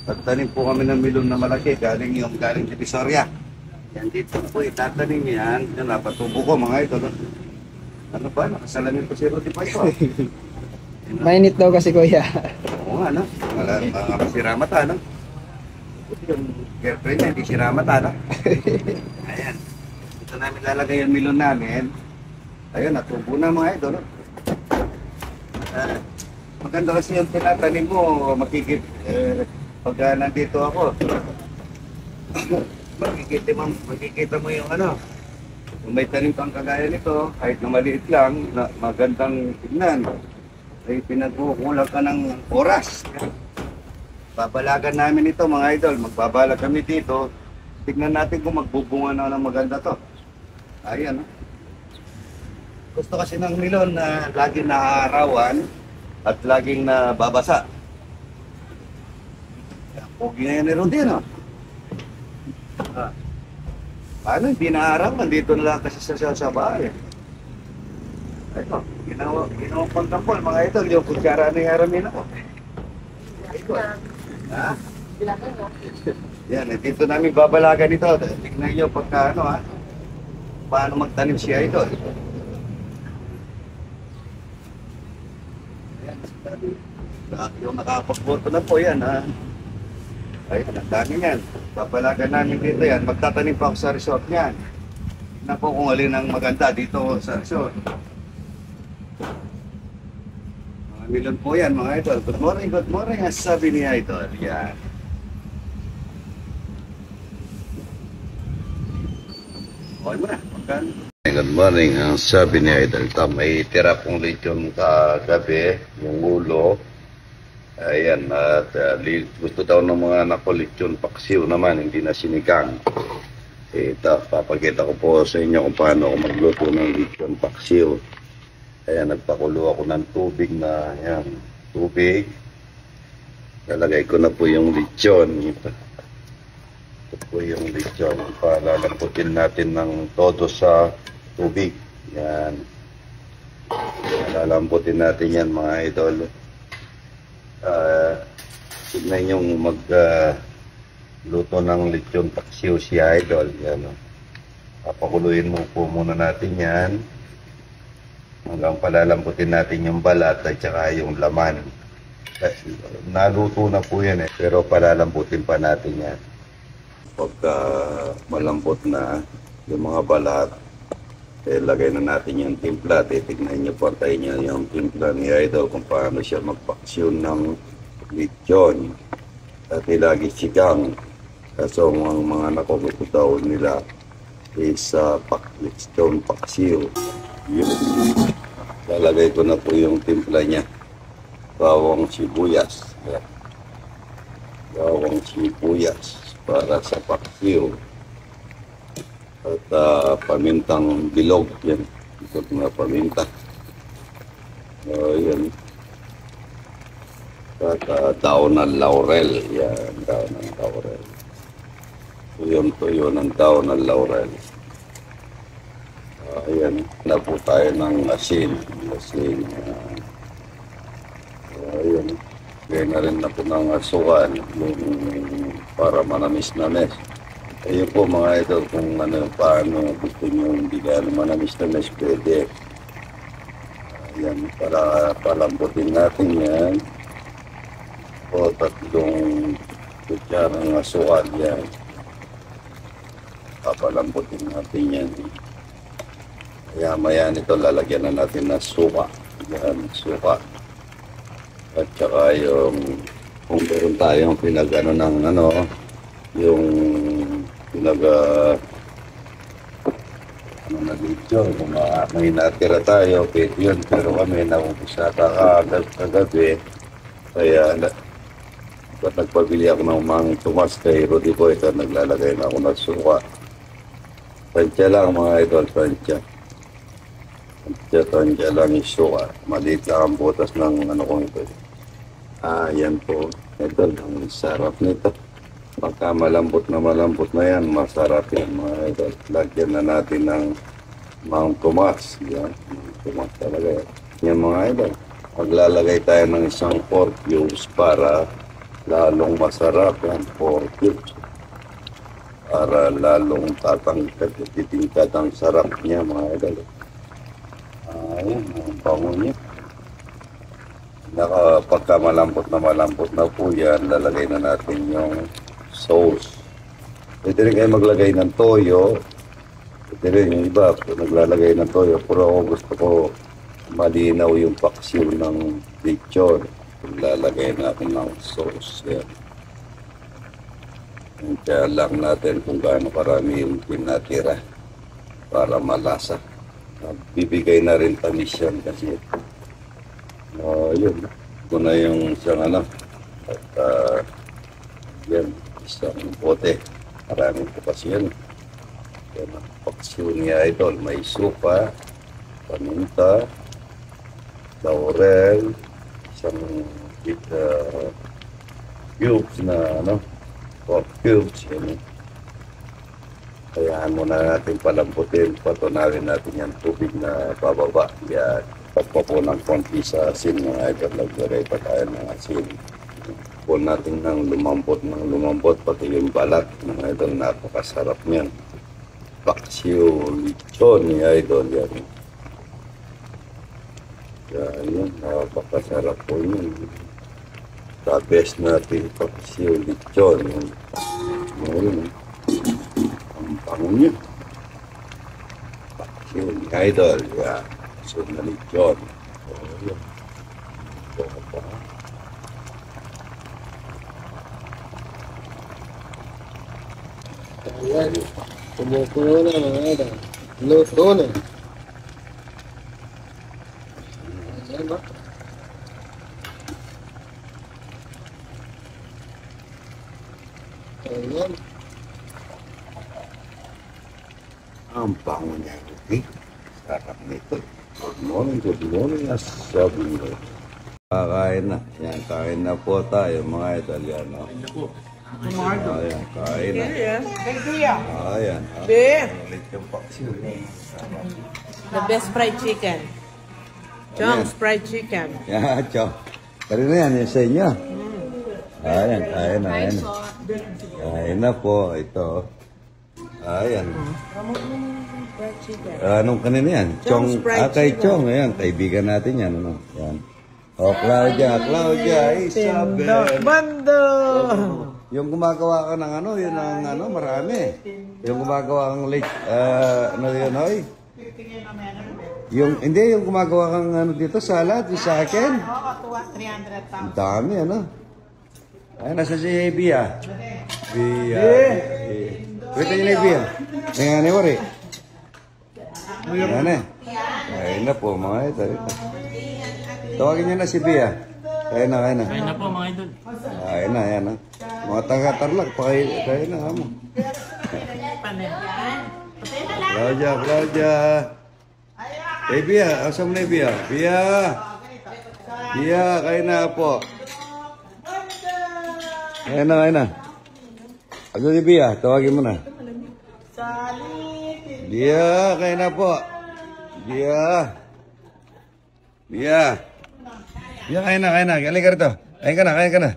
Tagtanim po kami ng milon na malaki, galing Divisoria. Yan dito po, itatanim yan. Yan, napatubo ko mga ito. Ano ba? Nakasalamin po si Rudy pa ito. Mainit daw kasi kuya. Oo nga, no? Mga masira mata, no? Yung girlfriend niya, hindi sira mata, no? Ayan. Ito namin lalagay yung milon namin. Ayun, natubo na mga ito, no? Maganda kasi yung tinatanim mo, pagka nandito ako, makikita mo yung ano, kung may tanim kang kagaya nito, kahit na maliit lang, na magandang tignan, ay pinagkukulang ka ng oras. Babalagan namin ito mga idol, magbabalag kami dito, tignan natin kung magbubunga na ng maganda to. Ayan, no? Gusto kasi ng milon na laging naaarawan at laging nababasa. Pogi na yan ni Rudy, no? Paano hindi naaraw? Nandito na lang kasi sa bahay. Ito, ginawa pangkampol, mga ito, yung kutsara na haramin ako. Ito, ha? Yan, dito namin babalagan ito. Tignan nyo pagka, ano, ha? Paano magtanim siya ito. Yung nakapagboto na po yan, ha? Ayun, ang dami yan. Babalagan namin dito yan. Magtatanim pa ako sa resort niyan. Tignan po kung alin ang maganda dito sa resort. Mga milon po yan, mga idol. Good morning, ang sabi ni idol. Yan. Okay mo na. Good morning, ang sabi ni idol. May tira pong lechon kagabi, yung ulo. Ayan, at gusto daw ng mga anak ko lechon paksiw naman, hindi na sinigang. Ito, papakita ko po sa inyo kung paano ako magluto ng lechon paksiw. Ayan, nagpakulo ako ng tubig na, ayan, tubig. Lalagay ko na po yung lechon. Ito po yung lechon. Palalamputin natin ng todo sa tubig. Ayan. Lalamputin natin yan mga idol. Tignan yung luto ng lechon paksiw si idol. Yan, papakuluin mo po muna natin yan hanggang palalamputin natin yung balat at saka yung laman. Naluto na po yan pero palalamputin pa natin yan. Pagka malambot na yung mga balat, lagay na natin yung timpla. Titignan nyo, pantay nyo yung timpla ni idol kung paano siya magpaksyon ng lechon. Dati lagi sigang. Kaso ang mga anak ko gusto daw nila is lechon paksiw. Yun. Lalagay ko na po yung timpla niya. Bawang sibuyas. Bawang sibuyas para sa paksiw. At pamintang bilog, yan. Ito na paminta. Yan. At daon ng laurel. Yan, daon ng laurel. Tuyo ng daon ng laurel. Ayan, na po tayo ng asin. Asin. Ayan. Kaya na rin na po ng asukan. Yung para manamis-namis. Ayun po mga idol, kung paano gusto nyo hindi gano'n manamis-namis, pwede. Ayan, para palambutin natin yan. O tatlong kutsarang asukal yan. Papalambutin natin yan. Kaya maya nito lalagyan na natin ng suka. Yan, suka. At saka yung, kung meron tayong pinagano ng yung na dito, kung may natira tayo, pwede yun. Pero kami naubisa kagabi. Kaya nagpabili ako ng mga tumas kay Rudy ko. Ito, naglalagay na ako ng suka. Tansya lang mga idol, tansya. Tansya lang yung suka. Maliit lang ang butas ng kong ito. Yan po. Ito, ang sarap nito. Pagka malambot na yan, masarap yan mga idol. Lagyan na natin ng Mount Tomas. Yan, Mount Tomas talaga yan. Yan mga idol. Maglalagay tayo ng isang pork cubes para lalong masarap ang pork cubes. Para lalong titingkad ang sarap niya mga idol. Ayan, ang bango niya. Pagka malambot na po yan, lalagay na natin yung sauce. Pwede rin kayo maglagay ng toyo. Pwede rin yung iba, naglalagay ng toyo. Pero ako gusto ko malinaw yung paksiw ng lechon. Lalagay natin ng sauce. Yan. Kaya lang natin kung gaano karami yung pinatira para malasa. Bibigay na rin tamis yan kasi. Yun. Ito na yung isang ano. At yan, isang bote. Maraming po kasi yan. Yan ang paksiw niya idol. May supa, paminta, laurel, isang cubes na ano, pork cubes. Yan. Kayaan muna natin palambutin. Patunawin natin yung tubig na bababa. Yan. Pagpa po ng konti sa asin mga idol. Lagdaray pa tayo ng asin. Po natin ng lumambot pati yung balat mga idol. Napakasarap niyan. Paksiw lechon ni idol yan. Yan, napakasarap po yun. The best natin paksiw lechon. Yan. Ang pango niya. Paksiw ni idol. Yan. Paksiw na lechon. Yan. Ito pa. Ayan. Kumukulo na mga idol. Luto na. Ayan ba? Ayan. Ang bango niya. Okay? Sarap nito. Good morning. Sabi mo. Kakain na. Yan, kain na po tayo mga Italiano. Ayan, kain na. Ayan. Yung paksiw. The best fried chicken. Chong's fried chicken. Yan, chow. Karina yan, yung sa inyo. Ayan, kain na. Kain na po. Ito. Ayan. Fried chicken. Anong kanina yan? Chong's fried Kay chicken. Chong. Ayan, kaibigan natin yan. Ano? Yan. O, Claudia, Isabel. Bando! Yung gumagawa ka ng ano, yun ang ano, marami. Yung gumagawa kang late, ano yun, oy? Hindi, yung gumagawa kang ano dito, salad, yung sa akin. Oo, 300,000. Ang dami, ano? Ay, nasa si Bia. Bia. Wait, yun na Bia. Ngayon ni Wari. Ngayon eh. Ayun na po, mga ito. Tawagin niyo na si Bia. Kaya na. Kain na po mga idol. Ayun na, ayan na. Mga taga-tarlak, kaya na, amo. Claudia. Eh, Bia, asa mo na Bia? Bia, kaya na po. Kaya na. Asa si Bia, tawagin mo na. Bia, kaya na po. Bia, kaya na. Halika rito. Kaya ka na.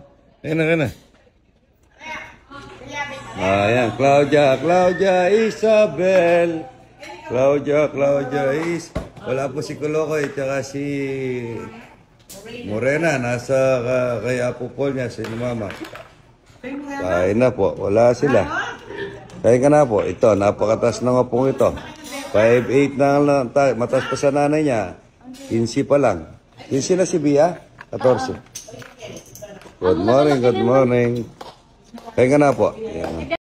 Ayan, Claudia, Isabel. Claudia, wala po si Kulokoy, tsaka si Morena, nasa kay Apo Paul niya, si Mama. Kain na po, wala sila. Kain ka na po, ito, napakatas na nga pong ito. 5'8 na lang, matas pa sa nanay niya, 15 pa lang. 15 na si Bia, 14. Good morning. Kain ka na po.